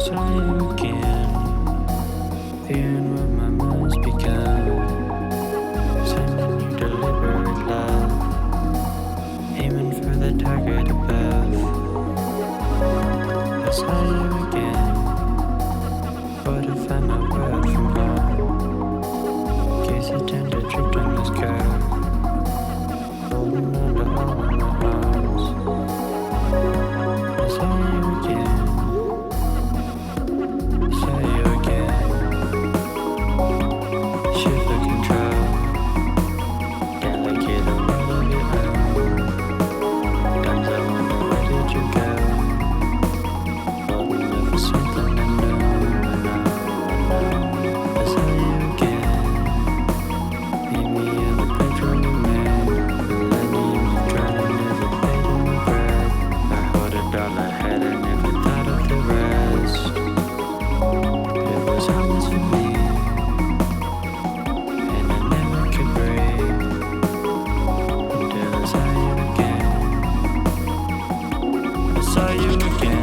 saw you again, fearing what my moon's become. Sending you deliberate love, aiming for the target above. I saw you again, what if I'm a word from home? Gaze a tender drift on this curve, holding on to all of my arms. I saw you again, saw you again. Shift the control, delicate a world of your own. Times I wonder where did you go? Holding up for something I know. I saw you again, meet me in the bedroom you made. Millennium you tried, I never paid in regret. I hold it all I had, I never thought of the rest. It was always for me, and I never could break until I saw you again. I saw you again.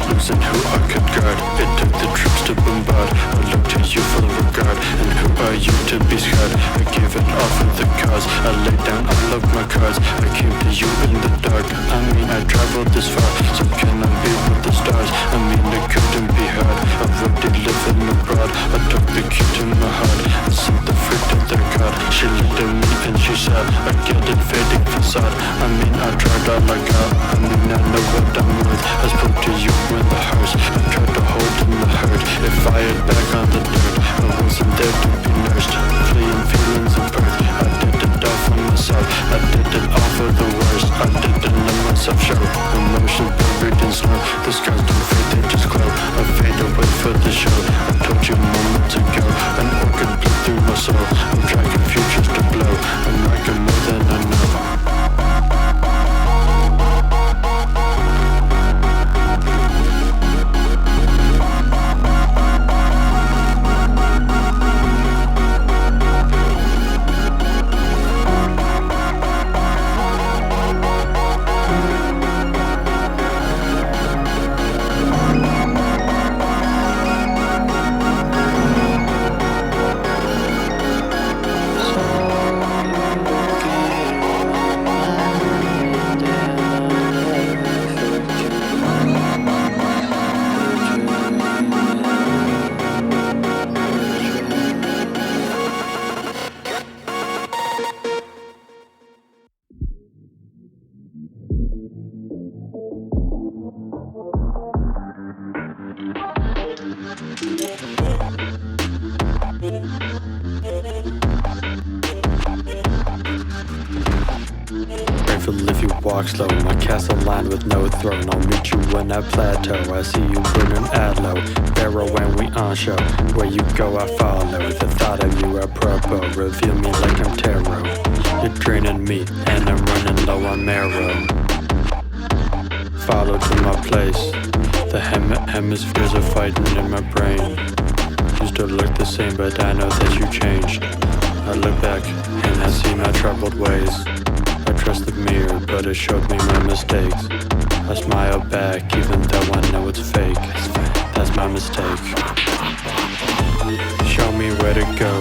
Losing who I could guard. It took the troops to bombard. I look to you full of regard. And who are you to be scarred? I give it all for the cause. I laid down all of my cards. I came to you in the dark. I mean I traveled this far, so can I be with the stars? I mean it couldn't be hard. I've already living abroad. I took the key to my heart and sent the fruit to their god. She looked at me and she said, I get it fading facade. I mean I tried all I got. I mean I know what I'm worth. I spoke to you in the hearse. I tried to hold in the hurt. It fired back on the dirt. I wasn't there to be nursed. Fleeing feelings of birth. I did it all for myself. I did it all for the worst. I didn't let myself show. Emotions buried in snow. The skies don't fade, they just glow. I fade away for the show. I told you moments ago. An orchid blew through my soul. I'm dragging futures to blow. I'm liking more than I know. Grateful if you walk slow. My castle lined with no throne. I'll meet you when I plateau. I see you burning at low. Barrel when we on show. Where you go I follow. The thought of you apropos. Reveal me like I'm tarot. You're draining me and I'm running low on marrow. Follow to my place. The hemispheres are fighting in my brain. You still look the same, but I know that you changed. I look back and I see my troubled ways. I trust the mirror, but it showed me my mistakes. I smile back, even though I know it's fake. That's my mistake. Show me where to go.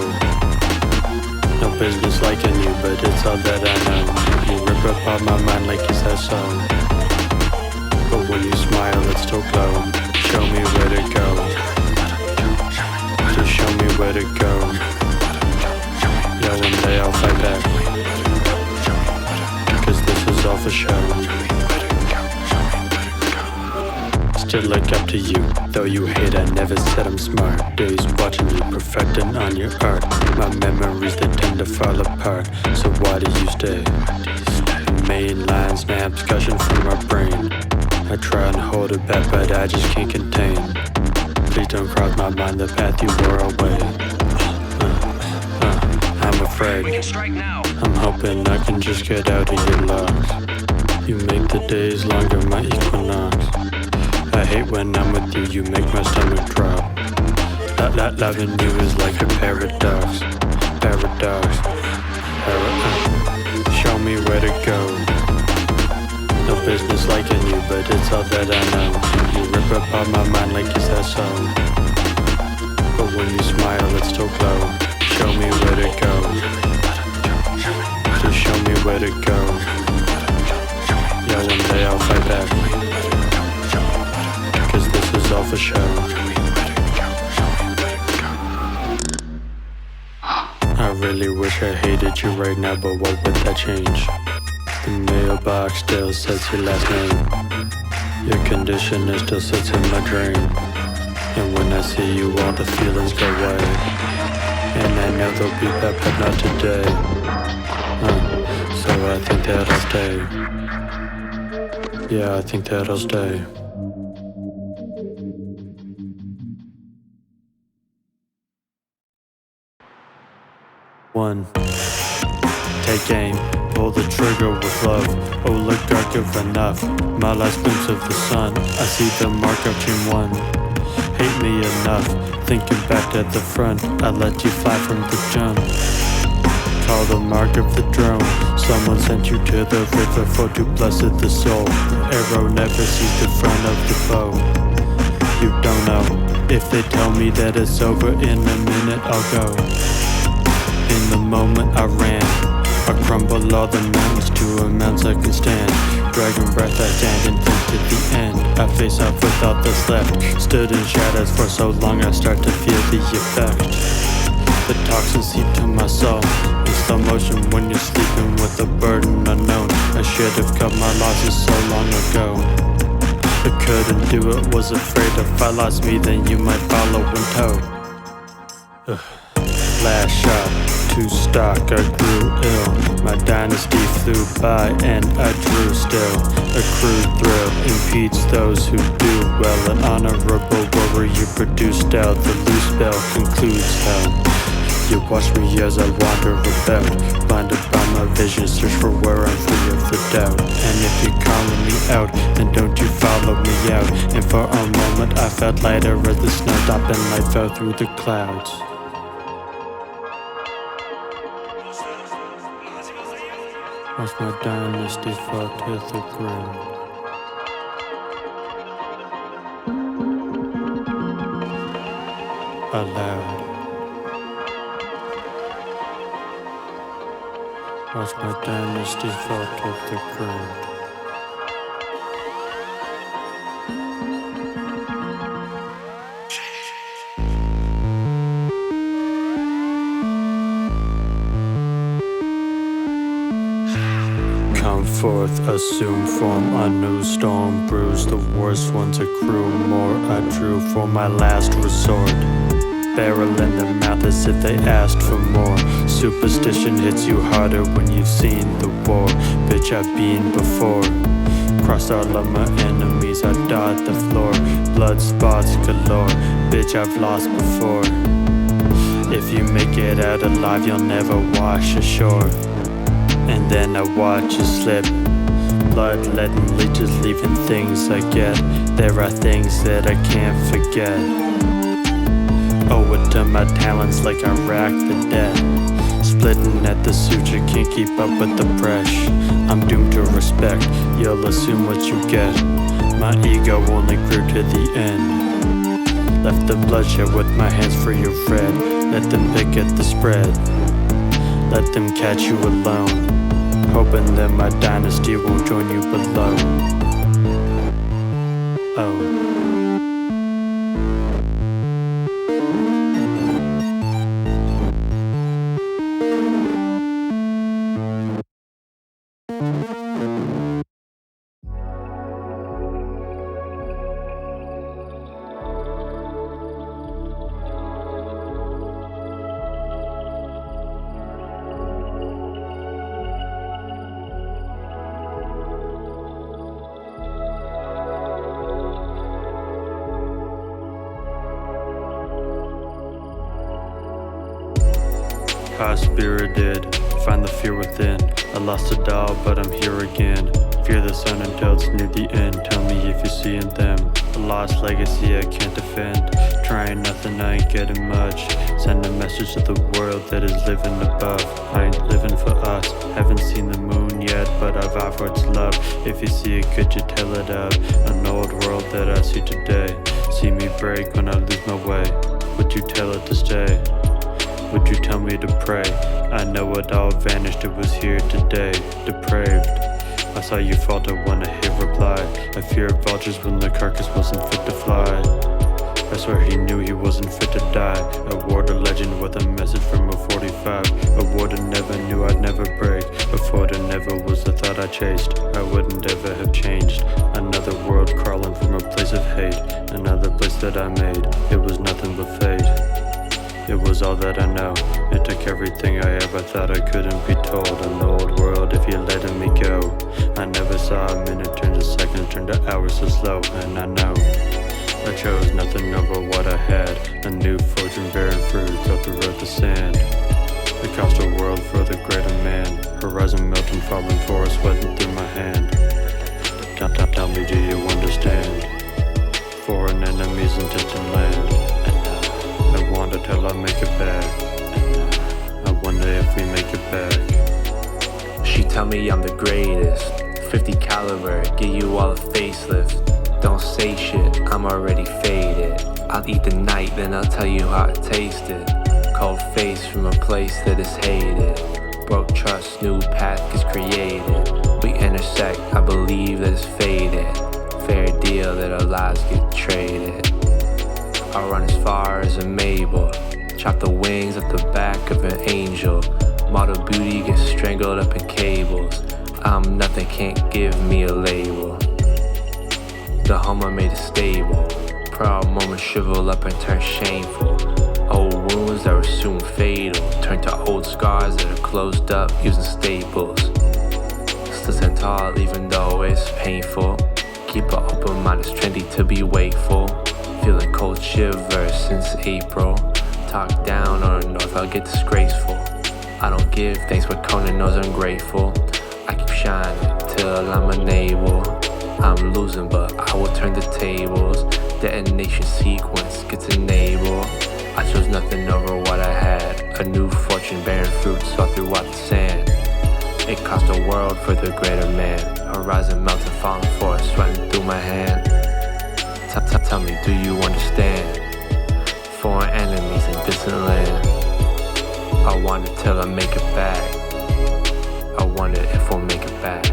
No business liking you, but it's all that I know. You rip apart my mind like you said so. But when you smile, it's still glow. Show me where to go. Just show me where to go. Yeah, one day I'll fight back. Cause this is all for show. Still look up to you. Though you hate, I never said I'm smart. Days watching you perfecting on your art. My memories, they tend to fall apart. So why do you stay? Main line snaps gushing from my brain. I try and hold it back, but I just can't contain. Please don't cross my mind the path you were away. I'm afraid. We can strike now. I'm hoping I can just get out of your locks. You make the days longer, my equinox. I hate when I'm with you, you make my stomach drop. Loving you is like a paradox. Show me where to go. No business liking you, but it's all that I know. You rip apart my mind like is that so? But when you smile, it's still glow. Show me where to go. Just show me where to go. Yeah, one day I'll fight back. Cause this is all for show. I really wish I hated you right now, but what would that change? The mailbox still says your last name. Your conditioner still sits in my drain. And when I see you, all the feelings go away. And I know they'll be back, but not today. So I think that I'll stay. Yeah, I think that I'll stay. One, take aim, pull the trigger with love. Oligarch of enough, my last glimpse of the sun. I see the mark of Team 1. Hate me enough, thinking back at the front. I let you fly from the jump. Call the mark of the drone. Someone sent you to the river for to blessed the soul. Arrow never sees the front of the bow. You don't know. If they tell me that it's over in a minute, I'll go. In the moment I ran, I crumble all the mountains to amounts I can stand. Dragon breath I stand and think to the end. I face up with all that's left. Stood in shadows for so long I start to feel the effect. The toxins seep to my soul in slow motion when you're sleeping with a burden unknown. I should have cut my losses so long ago. I couldn't do it, was afraid if I lost me then you might follow in tow. Last shot, too stock, I grew ill. My dynasty flew by and I drew still. A crude thrill impedes those who do well. An honorable warrior produced out. The loose spell concludes hell. You watch me as I wander about, blinded by my vision, search for where I'm free of the doubt. And if you're calling me out, then don't you follow me out. And for a moment I felt lighter as the snow stopped and light fell through the clouds. Watch my dynasty fall to the ground. Aloud. Watch my dynasty fall to the ground. Come forth, assume form, a new storm brews. The worst ones accrue more. I drew for my last resort. Barrel in the mouth as if they asked for more. Superstition hits you harder when you've seen the war. Bitch, I've been before. Crossed all of my enemies, I dot the floor. Blood spots galore. Bitch, I've lost before. If you make it out alive, you'll never wash ashore. And then I watch you slip. Bloodletting leeches leaving things I get. There are things that I can't forget. Owe it to my talents like I racked the debt. Splitting at the suture, can't keep up with the press. I'm doomed to respect, you'll assume what you get. My ego only grew to the end. Left the bloodshed with my hands free of red. Let them pick at the spread. Let them catch you alone. Hoping that my dynasty won't join you below. Oh. High-spirited, find the fear within. I lost a doll, but I'm here again. Fear the sun until it's near the end. Tell me if you see seeing them. A lost legacy I can't defend. Trying nothing, I ain't getting much. Send a message to the world that is living above. I ain't living for us. Haven't seen the moon yet, but I've offered its love. If you see it, could you tell it of an old world that I see today? See me break when I lose my way. Would you tell it to stay? Would you tell me to pray? I know it all vanished, it was here today. Depraved, I saw you falter when I hit reply. I feared vultures when the carcass wasn't fit to fly. I swear he knew he wasn't fit to die. I wore the legend with a message from a 45. A war that never knew I'd never break. Before there never was the thought I chased. I wouldn't ever have changed. Another world crawling from a place of hate. Another place that I made. It was nothing but fate. It was all that I know. It took everything I ever thought I couldn't be told. An old world if you're letting me go. I never saw a minute turn to seconds, turn to hours so slow. And I know I chose nothing over what I had. A new fortune bearing fruit up the road to sand. It cost a world for the greater man. Horizon melting, falling forest sweating through my hand. Tell me, do you understand? Foreign enemies in distant land. I wonder till I make it back. I wonder if we make it back. She tell me I'm the greatest. 50 caliber, give you all a facelift. Don't say shit, I'm already faded. I'll eat the night, then I'll tell you how it tasted. Cold face from a place that is hated. Broke trust, new path is created. We intersect, I believe that it's faded. Fair deal that our lives get traded. I'll run as far as a Mabel. Chop the wings off the back of an angel. Model beauty gets strangled up in cables. I'm nothing, can't give me a label. The home I made is stable. Proud moments shrivel up and turn shameful. Old wounds that were soon fatal turn to old scars that are closed up using staples. Still stand tall even though it's painful. Keep an open mind, it's trendy to be wakeful. Feeling cold shivers since April. Talk down on the north, I'll get disgraceful. I don't give thanks, but Conan knows I'm grateful. I keep shining till I'm unable. I'm losing, but I will turn the tables. Detonation sequence gets enabled. I chose nothing over what I had. A new fortune bearing fruits all throughout the sand. It cost a world for the greater man. Horizon melting, falling forest running through my hand. Tell me, do you understand? Foreign enemies in distant land. I wonder till I make it back. I wonder if we'll make it back.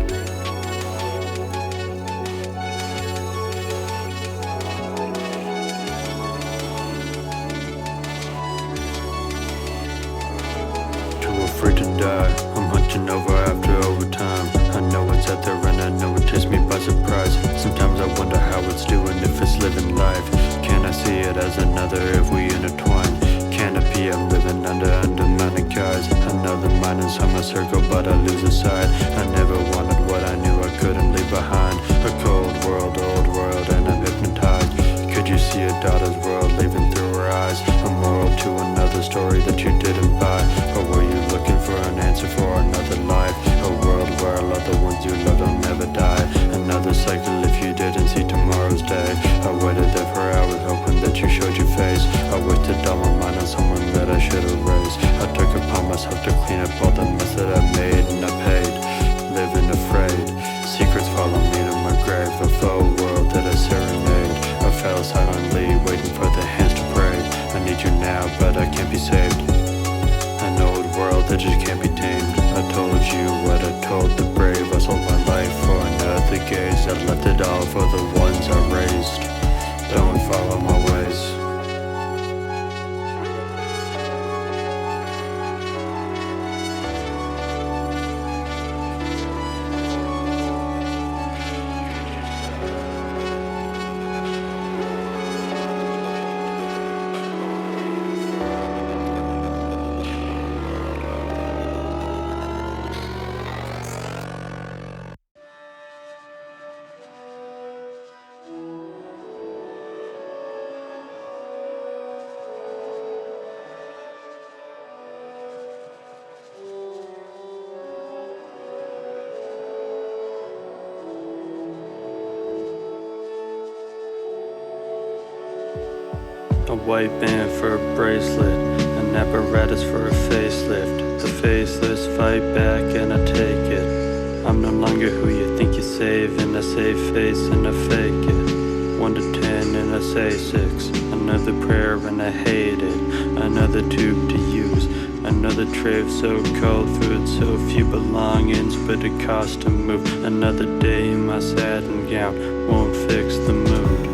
Too afraid to die. I'm hunting over after overtime. I know it's out there and I know it takes me by surprise. Sometimes I wonder how it's doing, if it's living life. Can I see it as another if we intertwine? Canopy, I'm living under undermining guys. Another mind is on my circle, but I lose aside. I never wanted what I knew I couldn't leave behind. A cold world, old world, and I'm hypnotized. Could you see a daughter's world leaving through her eyes? A moral to another story that you didn't buy. Or were you looking for an answer for another life? A world where all of the ones you love will never die. Another cycle if you didn't see tomorrow's day. I waited there for hours hoping that you showed your face. I wasted all my mind on someone that I should erase. I took upon myself to clean up all the mess that I made, and I paid, living afraid. Secrets follow me to my grave. A faux world that I serenade. I fell silently waiting for the hands to pray. I need you now but I can't be saved. An old world that just can't be tamed. I told you what I told the brave. I sold my life for another gaze. I left it all for the ones I raised. Don't follow my ways. A white band for a bracelet, an apparatus for a facelift. The faceless fight back and I take it. I'm no longer who you think you save, and I save face and I fake it. 1 to 10 and I say 6. Another prayer and I hate it. Another tube to use. Another tray of so-called food, so few belongings, but it costs to move. Another day in my satin gown won't fix the mood.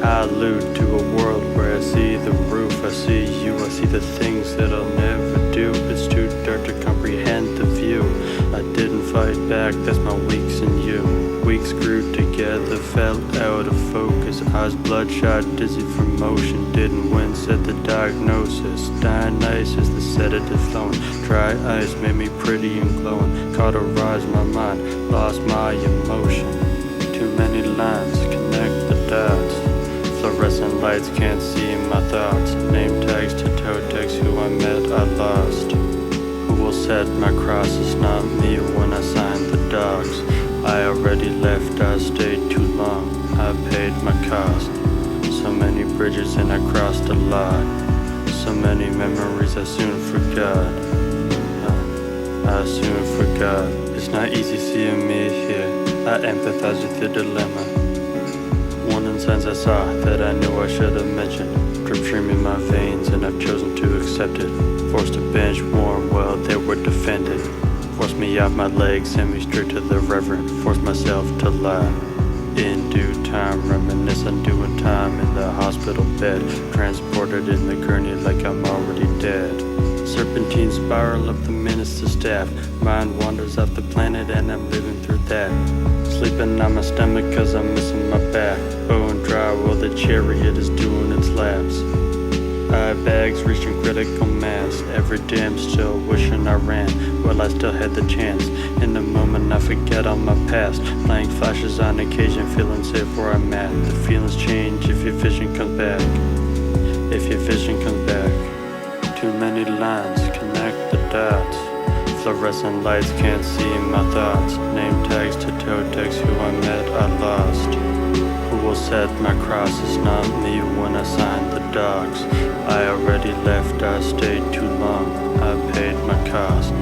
I allude to a world where I see the roof, I see you, I see the things that I'll never do. It's too dark to comprehend the view. I didn't fight back, that's my weeks in you. Weeks grew together, fell out of focus. Eyes bloodshot, dizzy from motion. Didn't wince at the diagnosis. Dying ice as the sedative flowing. Dry ice made me pretty and glowing. Cauterized my mind, lost my emotion. Too many lines, connect the dots. Fluorescent lights can't see my thoughts. Name tags to toe tags, who I met I lost. Who will set my cross? It's not me when I signed the docs. I already left, I stayed too long. I paid my cost. So many bridges and I crossed a lot. So many memories I soon forgot. I soon forgot. It's not easy seeing me here. I empathize with the dilemma. Warning signs I saw that I knew I should have mentioned. Drip stream in my veins and I've chosen to accept it. Forced to bench warm, well they were defended. Forced me off my legs, sent me straight to the reverend. Forced myself to lie. In due time, reminisce on doing time in the hospital bed. Transported in the gurney like I'm already dead. Serpentine spiral up the minister's staff. Mind wanders off the planet and I'm living through that. Sleeping on my stomach cause I'm missing my back. Bone dry while the chariot is doing its laps. Eye bags reaching critical mass. Every day I'm still wishing I ran. Well, I still had the chance. In the moment I forget all my past. Playing flashes on occasion, feeling safe where I'm at. The feelings change if your vision comes back. If your vision comes back. Too many lines, connect the dots. Fluorescent lights can't see my thoughts. Name tags to toe tags, who I met I lost. Who will set my cross? It's not me when I signed the docs. I already left, I stayed too long. I paid my cost.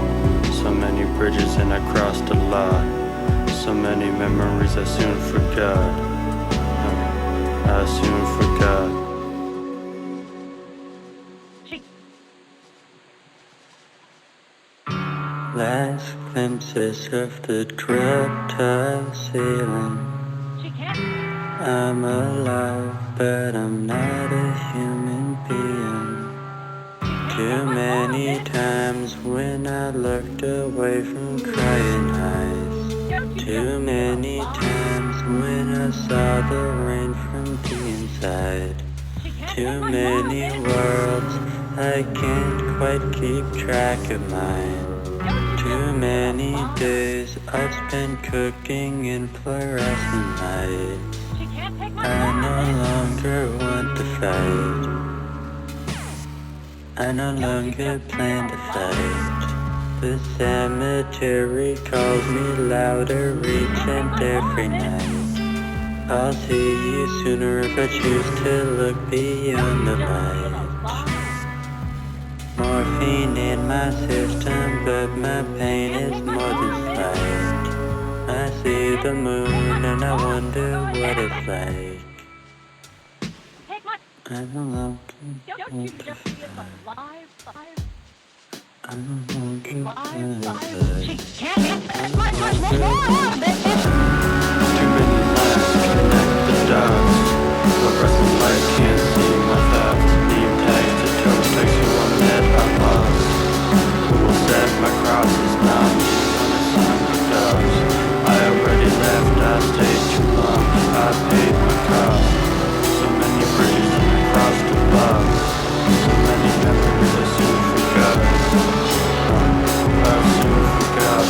So many bridges and I crossed a lot. So many memories I soon forgot. I soon forgot. Last glimpses of the drop-tile ceiling. I'm alive, but I'm not a human being. Too many times when I looked away from crying eyes. Too many times when I saw the rain from the inside. Too many worlds, I can't quite keep track of mine. Too many days I've spent cooking in fluorescent lights. I no longer want to fight. I no longer plan to fight. The cemetery calls me louder each and every night. I'll see you sooner if I choose to look beyond the light. Morphine in my system, but my pain is more than slight. I see the moon and I wonder what it's like. I no longer want to fight. I no longer want to fight. Too many lies connect the dots. Fluorescent light can't see my thoughts. Name tags to toe tags, who I met I lost. Who will set my cross? It's not me when I sign the dogs. I already left, I stayed too long. I paid my cost. So many bridges and I crossed the bar. So many memories I soon forgot. I soon forgot.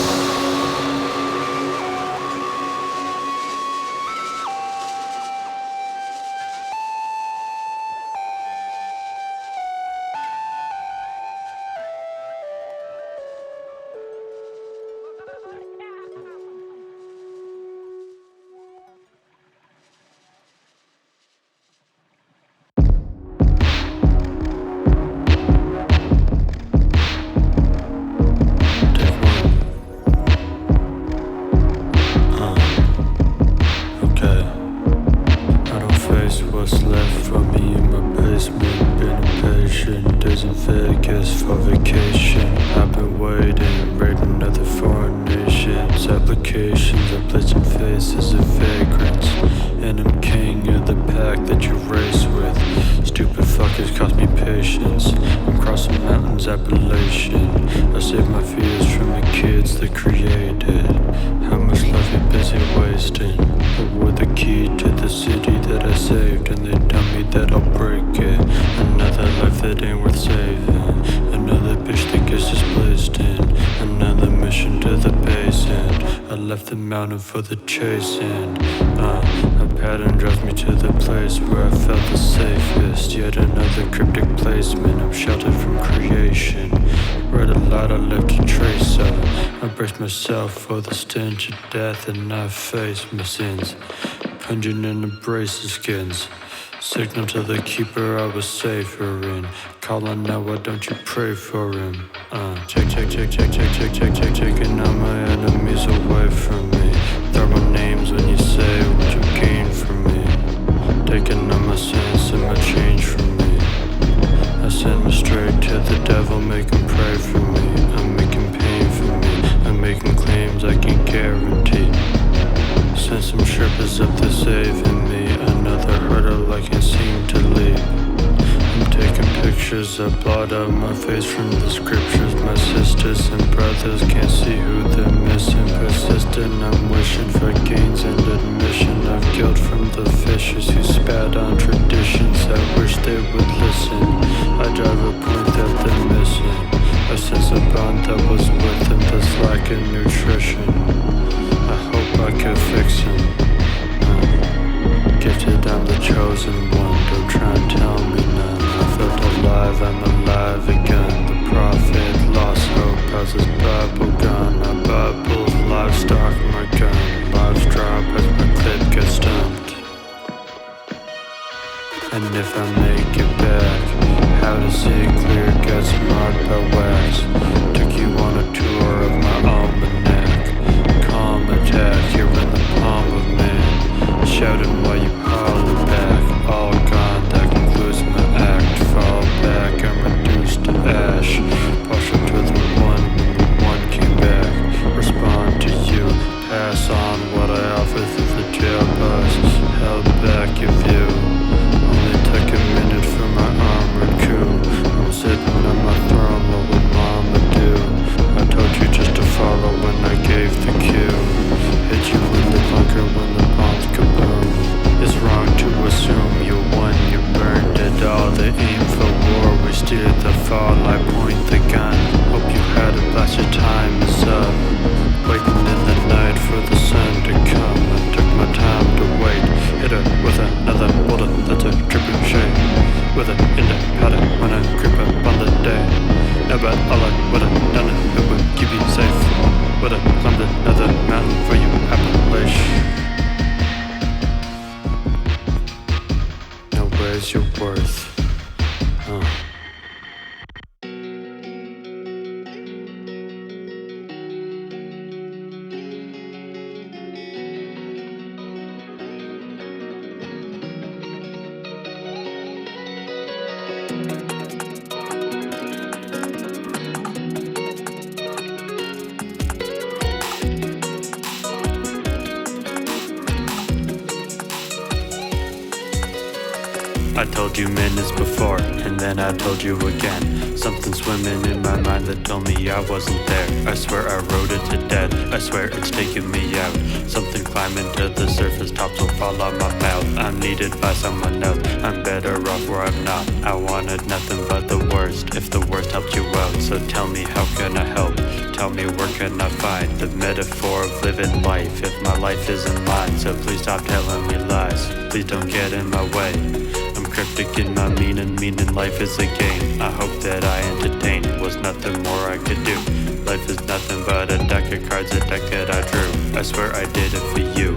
that you race with. Stupid fuckers cost me patience. I'm crossing mountains, Appalachian. I save my fears from the kids that created. How much life you busy wasting? I wore the key to the city that I saved, and they tell me that I'll break it. Another life that ain't worth saving. Another bitch that gets displaced in. Another mission to the base end. I left the mountain for the chasing. A pattern drives me to the place where I felt the safest. Yet another cryptic placement. I'm sheltered from creation. Read a lot I left a trace of. I brace myself for the stench of death, and I face my sins. Pungent and embrace the skins. Signal to the keeper I was safer in. Calling now, why don't you pray for him? Taking all my enemies away from me. Throwing names when you say what you gain from me. Taking all my sins and my change from me. I send me straight to the devil, make him pray for me. I'm making pain for me. I'm making claims I can guarantee. Send some Sherpas up to saving me. Another hurdle I can't seem to leap. I'm taking pictures, I blot out my face from the scriptures. My sisters and brothers can't see who they're missing. Persistent, I'm wishing for gains and admission of guilt from the fishers who spat on traditions. I wish they would listen. I drive a point that they're missing. I sense a bond that was with them that's lacking nutrition. I hope I could fix him. Gifted, I'm the chosen one. Don't try and tell me none. I felt alive, I'm alive again. The prophet lost hope as his Bible gone. My Bible's livestock, my gun. Lives drop as my clip gets stumped. And if I make it back, how to see clear gets marked by wax. Took you on a tour of my almanac. Calm attack, you're in the palm of man. Shouting while you holler back. All gone, that concludes my act. Fall back, I'm reduced to ash. Partial to the one when the one came back. Respond to you, pass on what I offer through the jail bars. Held back your view. Only took a minute for my armored coup. I'm sitting on my throne, what would mama do? I told you just to follow when I gave the cue. Hit you in the bunker when the bombs kaboom. It's wrong to assume you won, you burned it all. The aim for war, we steered the fall. I point the gun, hope you had a blast, your time is up. Waiting in the night for the sun to come. I took my time to wait. Hit her with another bullet that's a tripping shade. With an independent when I creep up on the day. No, but all I would've done it would keep you safe. Would've climbed another mountain for you, Appalachian. Now where's your worth? I told you minutes before, and then I told you again. Something swimming in my mind that told me I wasn't there. I swear I wrote it to death, I swear it's taking me out. Something climbing to the surface, tops will fall on my mouth. I'm needed by someone else, I'm better off where I'm not. I wanted nothing but the worst, if the worst helped you out. So tell me, how can I help? Tell me, where can I find the metaphor of living life if my life isn't mine? So please stop telling me lies, please don't get in my way. Cryptic in my meaning life is a game. I hope that I entertain, was nothing more I could do. Life is nothing but a deck of cards, a deck that I drew. I swear I did it for you,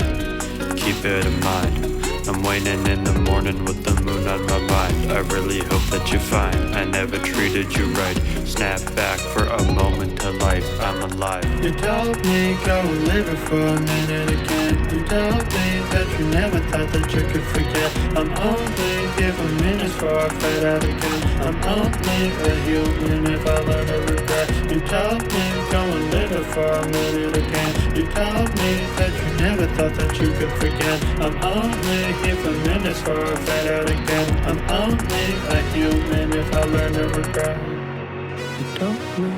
keep it in mind. I'm waiting in the morning with the moon on my mind. I really hope that you find I never treated you right. Snap back for a moment to life, I'm alive. You told me go and live it for a minute again. You told me that you never thought that you could forget. I'm only given minutes for I fade out again. I'm only a human if I learn to regret. You told me go and live it for a minute again. You told me that you never thought that you could forget. I'm only here for minutes before I fade out again. I'm only a human if I learn to regret. You told me.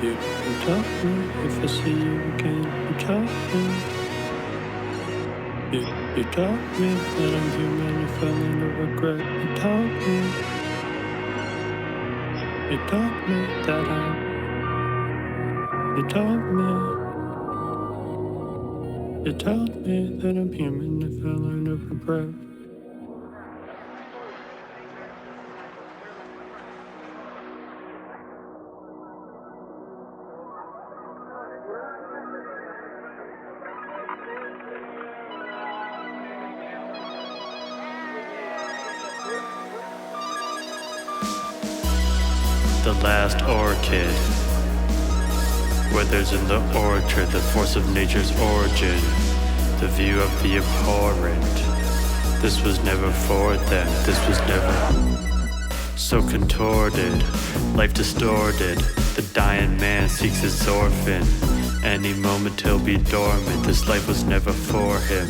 You told me if I see you again. You told me. You told me that I'm human if I learn to regret. You told me. You told me that I'm. You told me. You told me that I'm human if I learn to regret. The last orchid. Withers in the orchard, the force of nature's origin, the view of the abhorrent. This was never for them, this was never so contorted, life distorted. The dying man seeks his orphan. Any moment he'll be dormant, this life was never for him.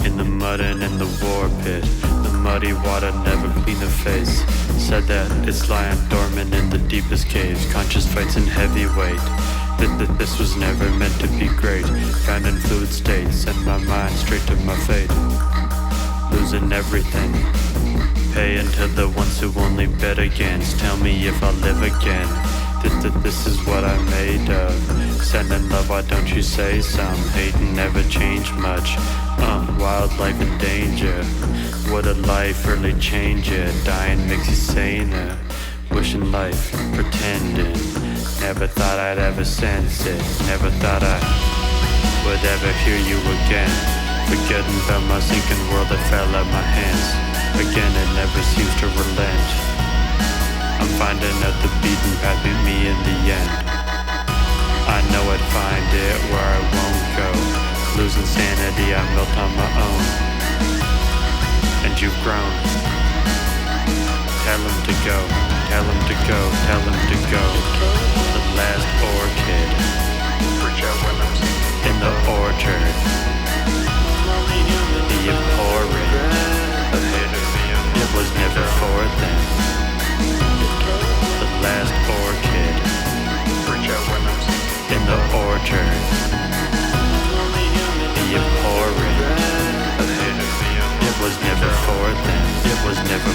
In the mud and in the war pit, the muddy water never clean the face. Said that it's lying dormant in the deepest caves, conscious fights in heavyweight. This was never meant to be great. Found in fluid states, sent my mind straight to my fate. Losing everything, paying to the ones who only bet against. Tell me if I'll live again. This is what I'm made of. Sending love, why don't you say some? Hating never changed much. Wildlife in danger. Would a life really change it? Dying makes you saner. Wishing life, pretending. Never thought I'd ever sense it. Never thought I would ever hear you again. Forgetting about my sinking world that fell out my hands. Again, it never seems to relent. I'm finding out the beaten path beat me in the end. I know I'd find it where I won't go. Losing sanity, I melt on my own. And you've grown. Tell him to go, tell him to go, tell him to go. The last orchid in the orchard. The abhorrent. It was never for them. The last orchid in the orchard. The abhorrent. It was never for them. It was never.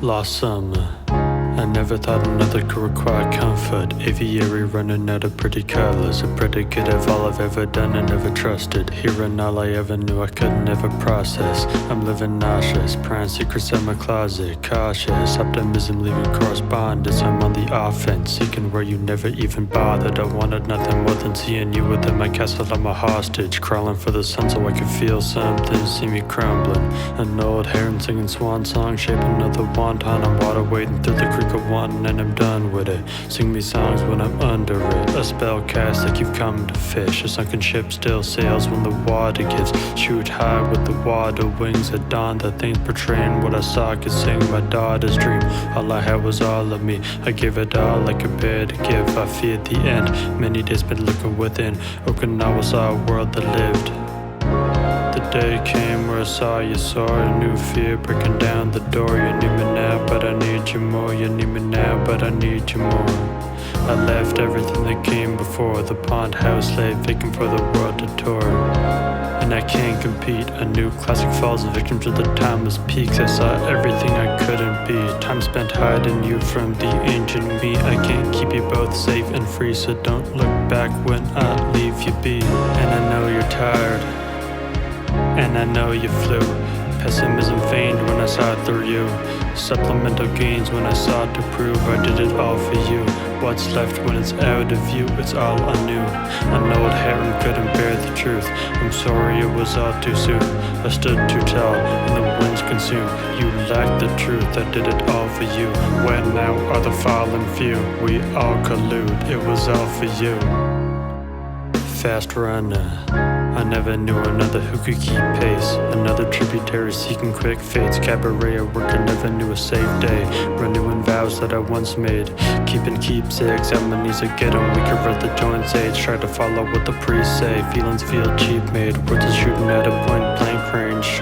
Last summer, I never thought another could require comfort. Aviary running out of pretty colors. A predicate of all I've ever done and never trusted. Heron, all I ever knew I could never process. I'm living nauseous, prying secrets out my closet. Cautious, optimism leaving correspondence. I'm on the offense, seeking where you never even bothered. I wanted nothing more than seeing you within my castle. I'm a hostage, crawling for the sun so I could feel something. See me crumbling. An old heron singing swan song, shaping another wonton. I'm water wading through the creek of wanting and I'm done with it. Sing me songs when I'm under it. A spell cast like you've come to fish. A sunken ship still sails when the water gives. Shoot high with the water wings at dawn. The things portraying what I saw could sing my daughter's dream. All I had was all of me. I gave it all I could bear to give. I feared the end. Many days been looking within. Okinawa saw a world that lived. The day came where I saw you soar. A new fear breaking down the door. You need me now, but I need you more. You need me now, but I need you more. I left everything that came before. The pond house lay vacant for the world to tour. And I can't compete. A new classic falls victim to the timeless peaks. I saw everything I couldn't be. Time spent hiding you from the ancient me. I can't keep you both safe and free, so don't look back when I leave you be. And I know you're tired, and I know you flew Pessimism feigned when I saw it through you. Supplemental gains when I sought to prove I did it all for you. What's left when it's out of view, it's all anew. An old Heron couldn't bear the truth. I'm sorry it was all too soon. I stood too tall and the winds consumed. You lacked the truth, I did it all for you. Where now are the fallen few? We all collude, it was all for you. Fast runner, I never knew another who could keep pace. Another tributary seeking quick fates. Cabaret at work, I never knew a safe day. Renewing vows that I once made. Keeping keepsakes at my knees again. I'm weaker at the joints age. Try to follow what the priests say. Feelings feel cheap made. Words are shooting at a point blank range.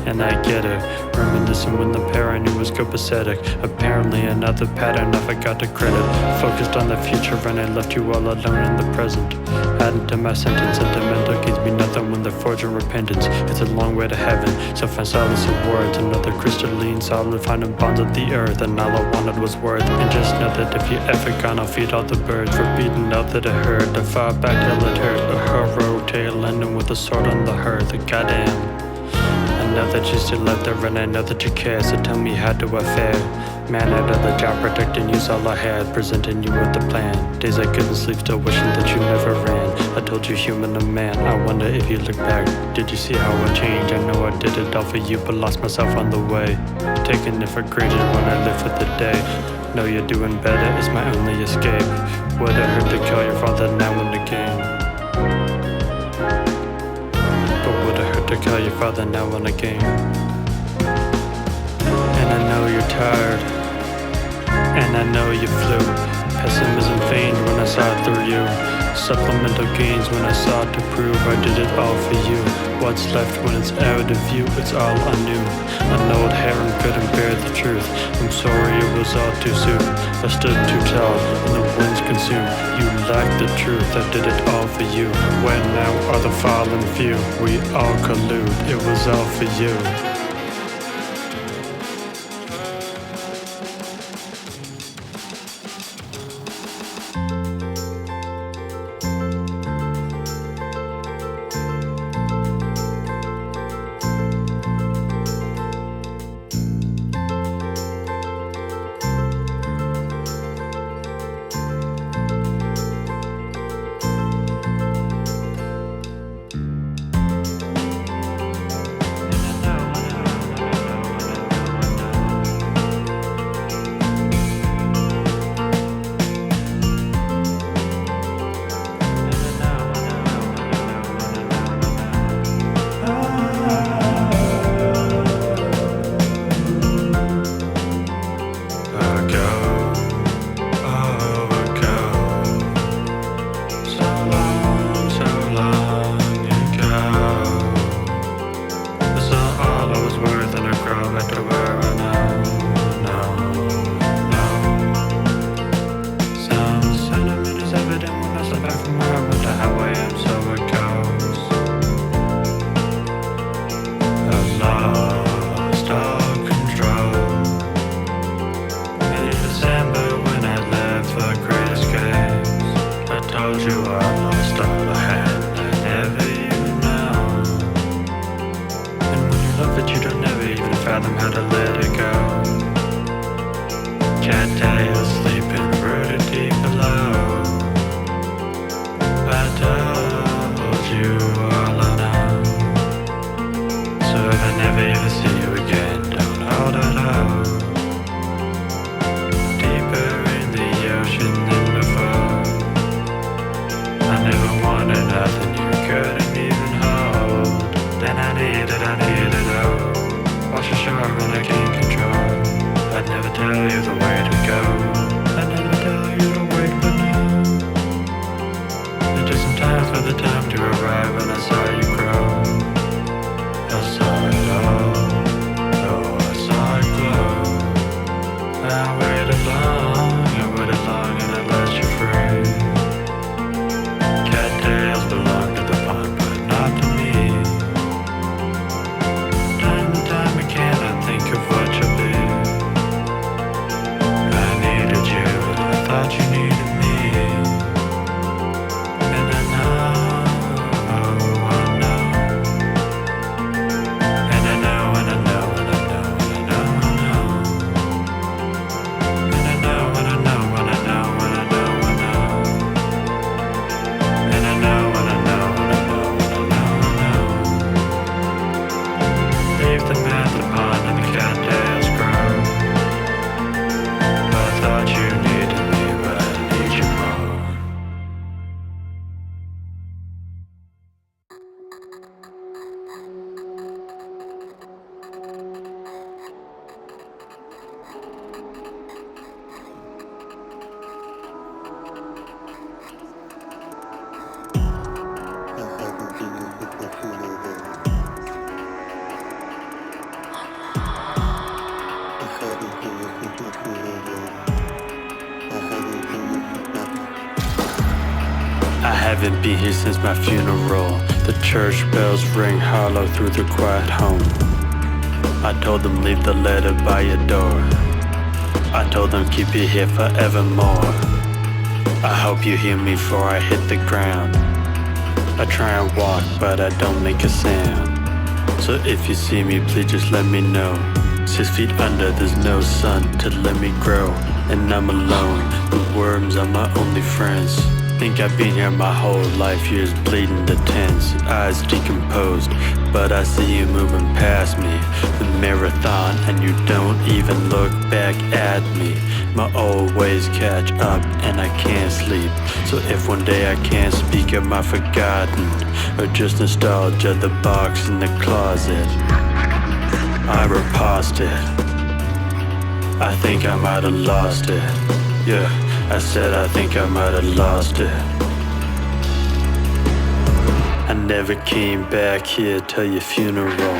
And I get it, reminiscing when the pair I knew was copacetic. Apparently another pattern I forgot to credit. Focused on the future and I left you all alone in the present. Adding to my sentence, sentimental gains me nothing when they're forging repentance. It's a long way to heaven, so find solace in words. Another crystalline solid, finding bonds of the earth. And all I wanted was worth. And just know that if you ever gone, I'll feed all the birds. For beating out that it hurt, I fought back till it hurt. A hero tail ending with a sword on the hearth. Goddamn. I know that you still out there and I know that you care, so tell me how do I fare? Man out of the job, protecting you's all I had, presenting you with a plan. Days I couldn't sleep, still wishing that you never ran. I told you human a man, I wonder if you look back. Did you see how I changed? I know I did it all for you, but lost myself on the way. Taking it for granted when I live for the day. Know you're doing better, it's my only escape. Would I hurt to call your father now and again? To call your father now and again. And I know you're tired, and I know you flew. Pessimism feigned when I saw it through you. Supplemental gains when I sought to prove I did it all for you. What's left when it's out of view, it's all anew. An old Heron couldn't bear the truth. I'm sorry it was all too soon. I stood too tall and the winds consumed. You lacked the truth, I did it all for you. Where now are the fallen few? We all collude, it was all for you. fathom how to let it go. Cattails sleeping rooted deep below. I don't haven't been here since my funeral. The church bells ring hollow through the quiet home. I told them leave the letter by your door. I told them keep it here forevermore. I hope you hear me before I hit the ground. I try and walk but I don't make a sound. So if you see me please just let me know. 6 feet under there's no sun to let me grow. And I'm alone, the worms are my only friends. Think I've been here my whole life, years bleeding to tense. Eyes decomposed, but I see you moving past me. The marathon and you don't even look back at me. My old ways catch up and I can't sleep. So if one day I can't speak, am I forgotten? Or just nostalgia, the box in the closet I repast it. I think I might have lost it. Yeah, I said I think I might have lost it. I never came back here till your funeral.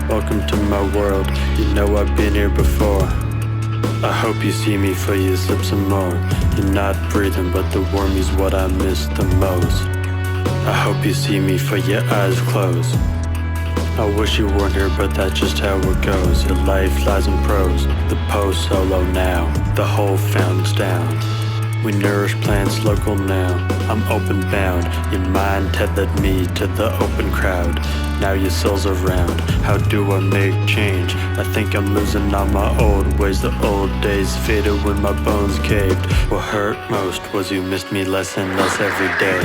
Welcome to my world, you know I've been here before. I hope you see me for you slip some more. You're not breathing but the wormy's what I miss the most. I hope you see me for your eyes closed. I wish you weren't here, but that's just how it goes. Your life lies in prose, the post solo now. The whole fountain's down. We nourish plants local now. I'm open bound, your mind tethered me to the open crowd. Now your soul's around, how do I make change? I think I'm losing all my old ways. The old days faded when my bones caved. What hurt most was you missed me less and less every day.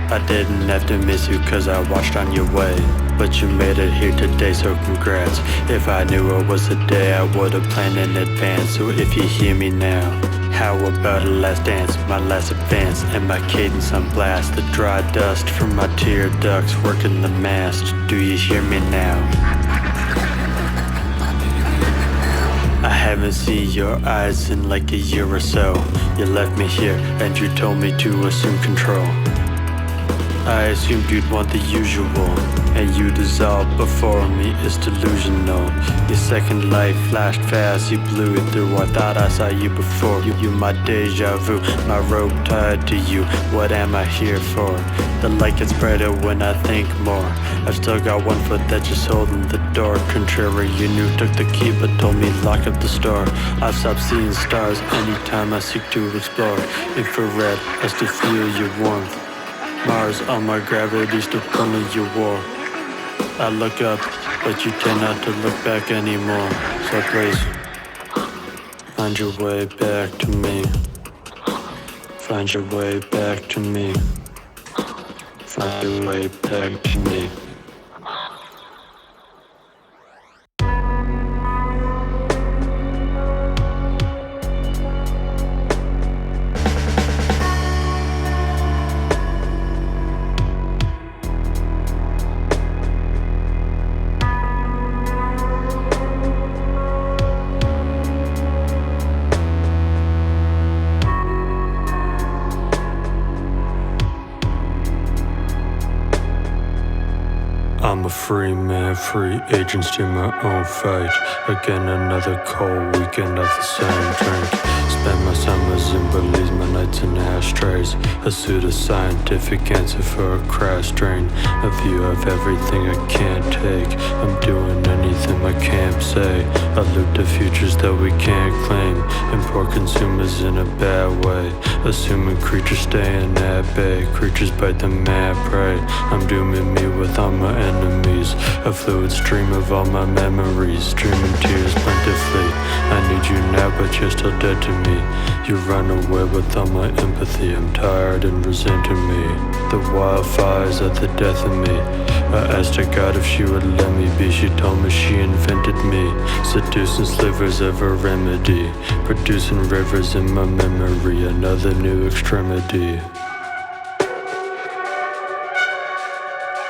I didn't have to miss you cause I watched on your way. But you made it here today, so congrats. If I knew it was the day, I would've planned in advance. So if you hear me now, how about a last dance, my last advance, and my cadence on blast? The dry dust from my tear ducts working the mast. Do you hear me now? I haven't seen your eyes in like a year or so. You left me here and you told me to assume control. I assumed you'd want the usual, and you dissolved before me, it's delusional. Your second life flashed fast, you blew it through. I thought I saw you before. You my deja vu, my rope tied to you. What am I here for? The light gets brighter when I think more. I've still got one foot that's just holding the door. Contrary, you knew took the key but told me lock up the store. I've stopped seeing stars anytime I seek to explore. Infrared, I still feel your warmth. Mars on my gravity still pulling your war. I look up, but you tend not to look back anymore. So please, find your way back to me. Find your way back to me. Find your way back to me. I'm a free man, free agent, steer my own fight. Again, another cold weekend of the same drink. Spend my summers in Belize, my nights in ashtrays. A pseudo-scientific answer for a crash drain. A view of everything I can't take. I'm doing anything I can't say. I look to futures that we can't claim. Import consumers in a bad way. Assuming creatures staying at bay. Creatures bite the mad prey. I'm dooming me with all my enemies. A fluid stream of all my memories. Streaming tears plentifully. I need you now but you're still dead to me. You run away with all my empathy. I'm tired and resenting me. The wildfires are the death of me. I asked her God if she would let me be. She told me she invented me. Seducing slivers of a remedy. Producing rivers in my memory. Another new extremity.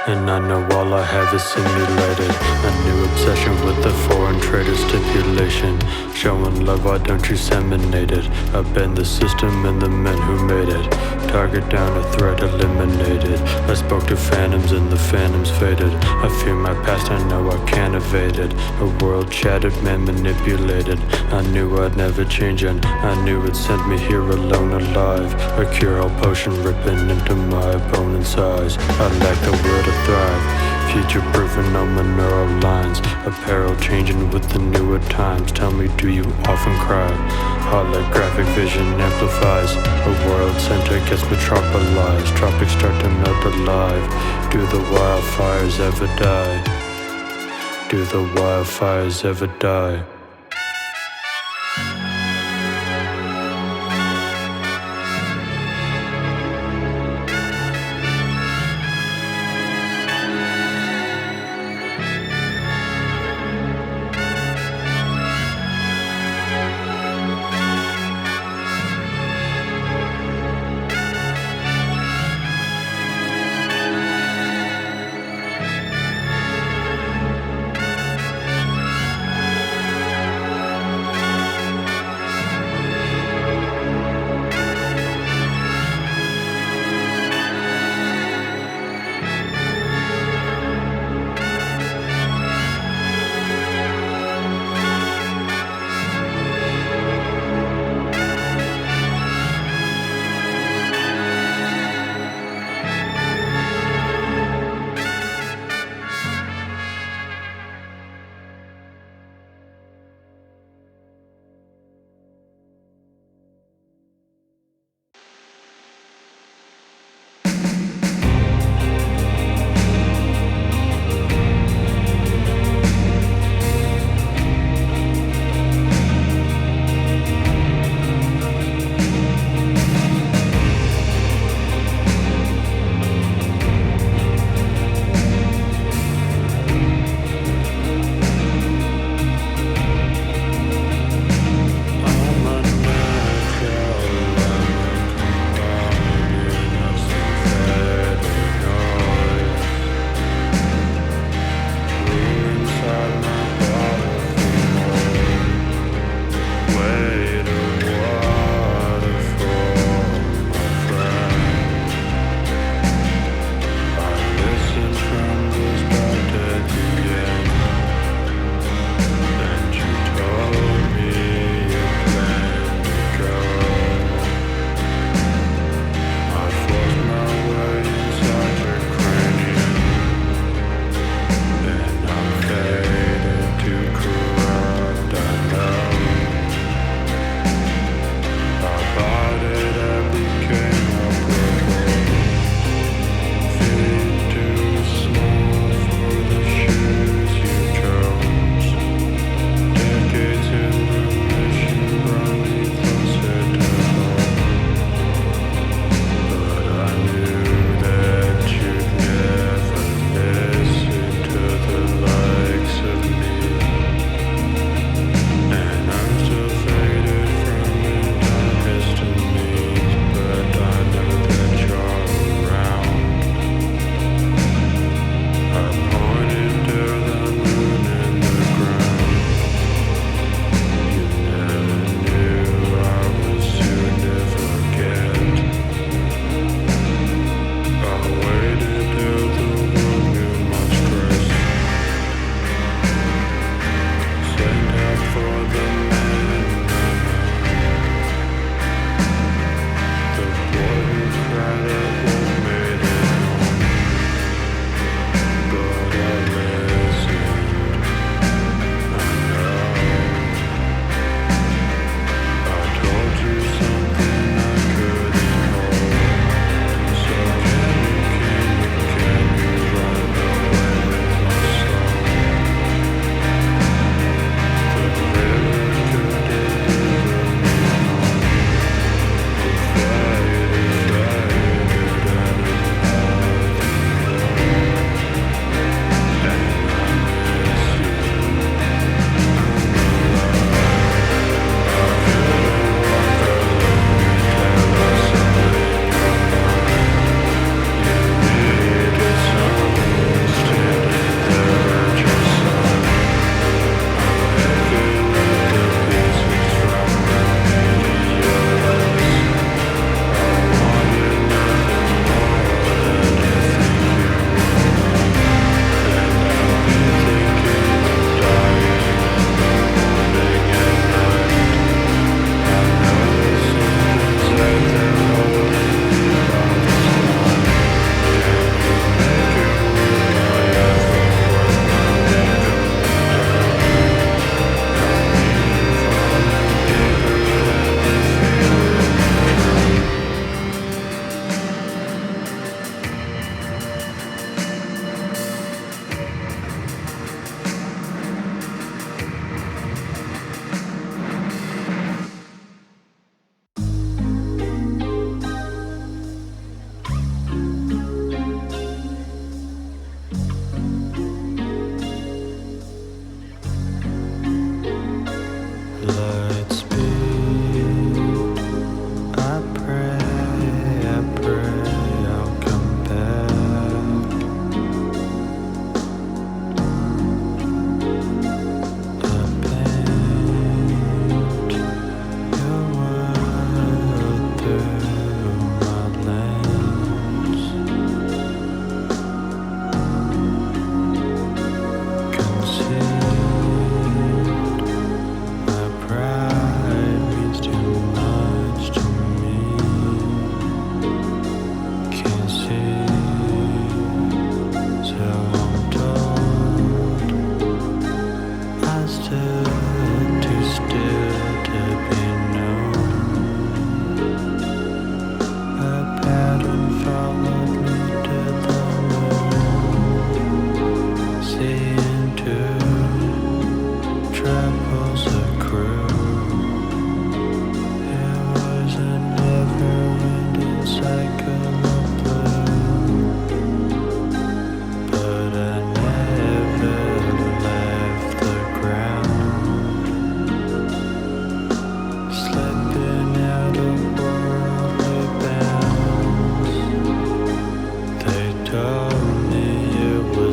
And I know all I have is simulated. A new obsession with the foreign trader stipulation. Showing love, why don't you seminate it? I bend the system and the men who made it. Target down, a threat eliminated. I spoke to phantoms and the phantoms faded. I fear my past, I know I can't evade it. A world shattered, man manipulated. I knew I'd never change and I knew it sent me here alone alive. A cure-all potion ripping into my opponent's eyes. I lack the will to thrive. Future-proofing on my neural lines. Apparel changing with the newer times. Tell me, do you often cry? Holographic vision amplifies. A world center gets metropolized. Tropics start to melt alive. Do the wildfires ever die? Do the wildfires ever die?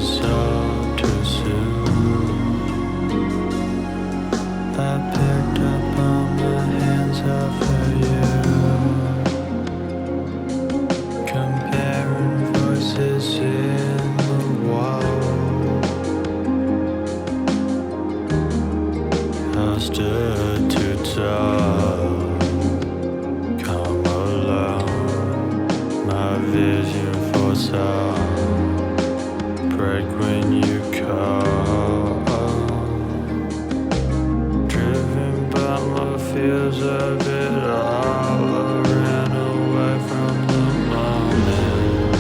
was all too soon. I picked up all my hands off of you, comparing voices in the wall. I stood too tall, come alone, my vision foresaw, break when you call. Driven by my fears of it all, I ran away from the moment.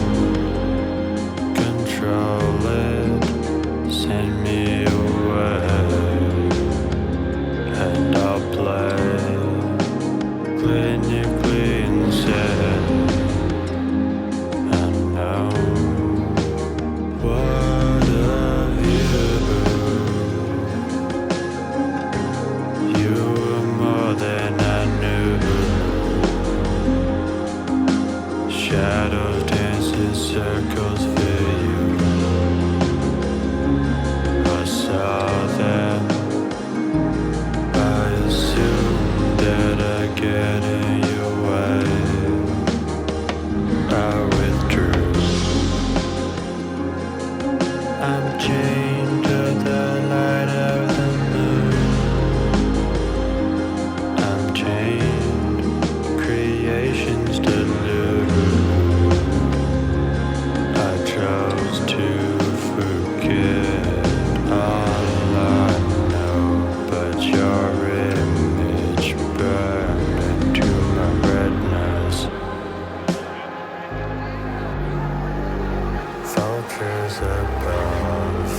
Control it, send me away, and I'll play clinically insane. I know what of you. You were more than I knew. Shadows dance in circles for you. I saw them. I assumed that I get in your way. I withdrew. I'm chained to the light of the moon. I'm chained, creation's delude. I chose to forget all I know, but your image burned into my retinas. Vultures above,